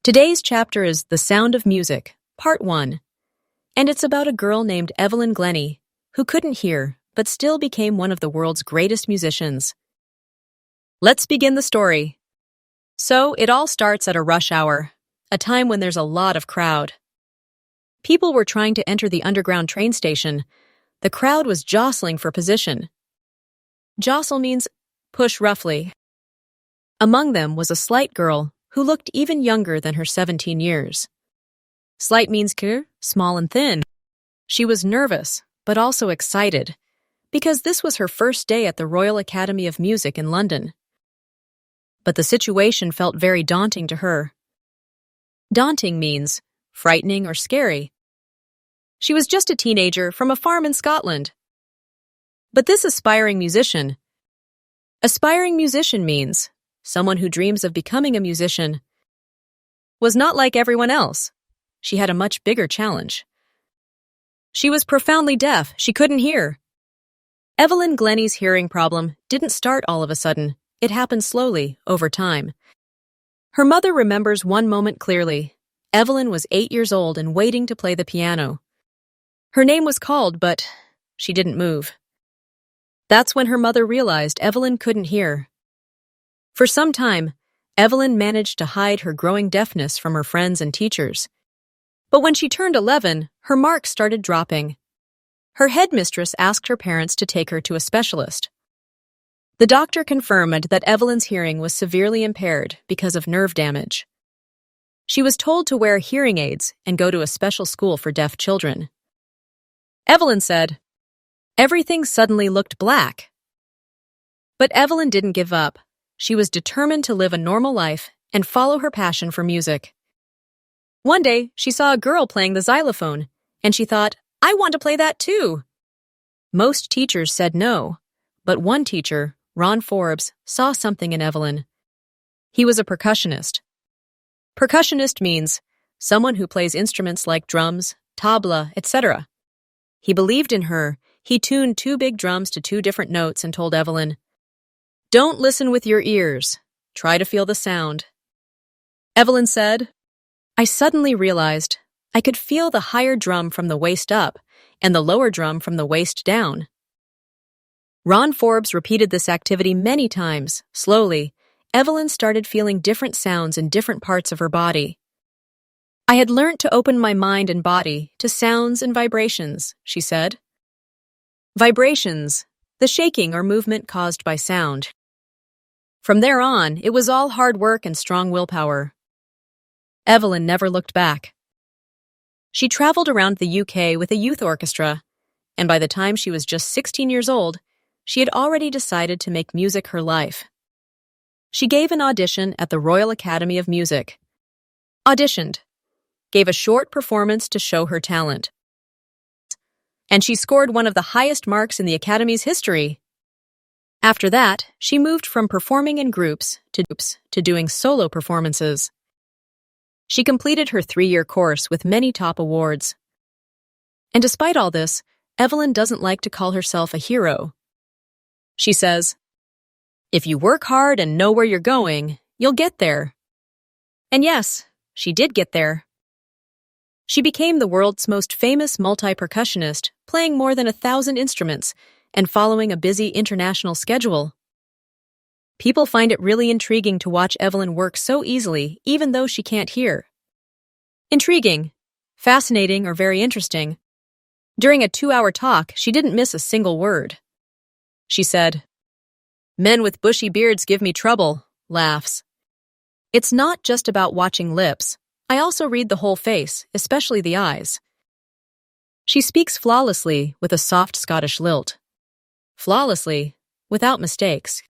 Today's chapter is The Sound of Music, Part 1, and it's about a girl named Evelyn Glennie who couldn't hear but still became one of the world's greatest musicians. Let's begin the story. So, it all starts at a rush hour, a time when there's a lot of crowd. People were trying to enter the underground train station. The crowd was jostling for position. Jostle means push roughly. Among them was a slight girl who looked even younger than her 17 years. Slight means small and thin. She was nervous, but also excited, because this was her first day at the Royal Academy of Music in London. But the situation felt very daunting to her. Daunting means frightening or scary. She was just a teenager from a farm in Scotland. But this aspiring musician means someone who dreams of becoming a musician, was not like everyone else. She had a much bigger challenge. She was profoundly deaf. She couldn't hear. Evelyn Glennie's hearing problem didn't start all of a sudden. It happened slowly, over time. Her mother remembers one moment clearly. Evelyn was 8 years old and waiting to play the piano. Her name was called, but she didn't move. That's when her mother realized Evelyn couldn't hear. For some time, Evelyn managed to hide her growing deafness from her friends and teachers. But when she turned 11, her marks started dropping. Her headmistress asked her parents to take her to a specialist. The doctor confirmed that Evelyn's hearing was severely impaired because of nerve damage. She was told to wear hearing aids and go to a special school for deaf children. Evelyn said, "Everything suddenly looked black." But Evelyn didn't give up. She was determined to live a normal life and follow her passion for music. One day, she saw a girl playing the xylophone, and she thought, "I want to play that too." Most teachers said no, but one teacher, Ron Forbes, saw something in Evelyn. He was a percussionist. Percussionist means someone who plays instruments like drums, tabla, etc. He believed in her. He tuned 2 big drums to 2 different notes and told Evelyn, "Don't listen with your ears. Try to feel the sound." Evelyn said, "I suddenly realized I could feel the higher drum from the waist up and the lower drum from the waist down." Ron Forbes repeated this activity many times. Slowly, Evelyn started feeling different sounds in different parts of her body. "I had learnt to open my mind and body to sounds and vibrations," she said. Vibrations, the shaking or movement caused by sound. From there on, it was all hard work and strong willpower. Evelyn never looked back. She traveled around the UK with a youth orchestra, and by the time she was just 16 years old, she had already decided to make music her life. She gave an audition at the Royal Academy of Music. Auditioned, gave a short performance to show her talent. And she scored one of the highest marks in the Academy's history. After that, she moved from performing in groups to doing solo performances. She completed her 3-year course with many top awards. And despite all this, Evelyn doesn't like to call herself a hero. She says, "If you work hard and know where you're going, you'll get there." And yes, she did get there. She became the world's most famous multi-percussionist, playing more than 1,000 instruments and following a busy international schedule. People find it really intriguing to watch Evelyn work so easily, even though she can't hear. Intriguing, fascinating, or very interesting. During a 2-hour talk, she didn't miss a single word. She said, "Men with bushy beards give me trouble," laughs. "It's not just about watching lips. I also read the whole face, especially the eyes." She speaks flawlessly with a soft Scottish lilt. Flawlessly, without mistakes.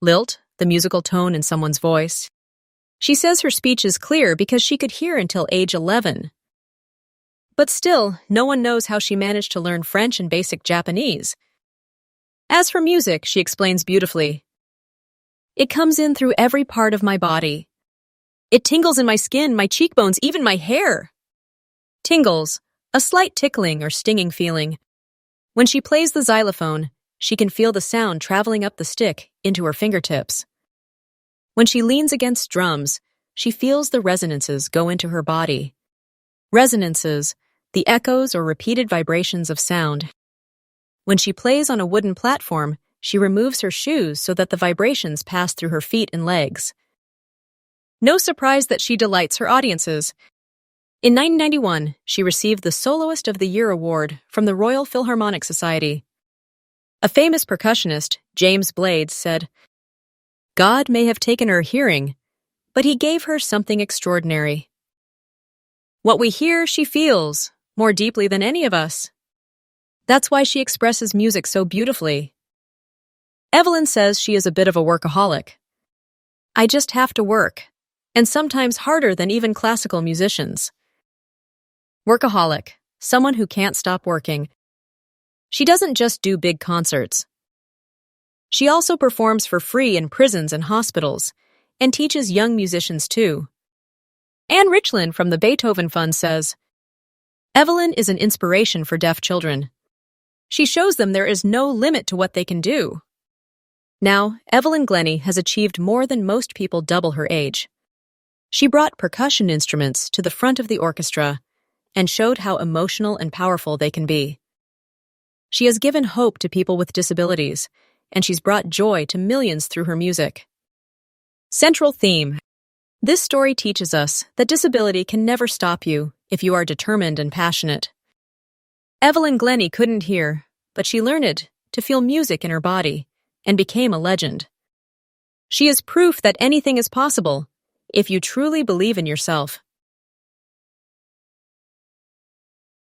Lilt, the musical tone in someone's voice. She says her speech is clear because she could hear until age 11. But still, no one knows how she managed to learn French and basic Japanese. As for music, she explains beautifully. "It comes in through every part of my body. It tingles in my skin, my cheekbones, even my hair." Tingles, a slight tickling or stinging feeling. When she plays the xylophone, she can feel the sound traveling up the stick into her fingertips. When she leans against drums, she feels the resonances go into her body. Resonances, the echoes or repeated vibrations of sound. When she plays on a wooden platform, she removes her shoes so that the vibrations pass through her feet and legs. No surprise that she delights her audiences. In 1991, she received the Soloist of the Year award from the Royal Philharmonic Society. A famous percussionist, James Blades, said, "God may have taken her hearing, but he gave her something extraordinary. What we hear, she feels, more deeply than any of us. That's why she expresses music so beautifully." Evelyn says she is a bit of a workaholic. "I just have to work, and sometimes harder than even classical musicians." Workaholic, someone who can't stop working. She doesn't just do big concerts. She also performs for free in prisons and hospitals, and teaches young musicians too. Anne Richland from the Beethoven Fund says, "Evelyn is an inspiration for deaf children. She shows them there is no limit to what they can do." Now, Evelyn Glennie has achieved more than most people double her age. She brought percussion instruments to the front of the orchestra and showed how emotional and powerful they can be. She has given hope to people with disabilities, and she's brought joy to millions through her music. Central theme. This story teaches us that disability can never stop you if you are determined and passionate. Evelyn Glennie couldn't hear, but she learned to feel music in her body and became a legend. She is proof that anything is possible if you truly believe in yourself.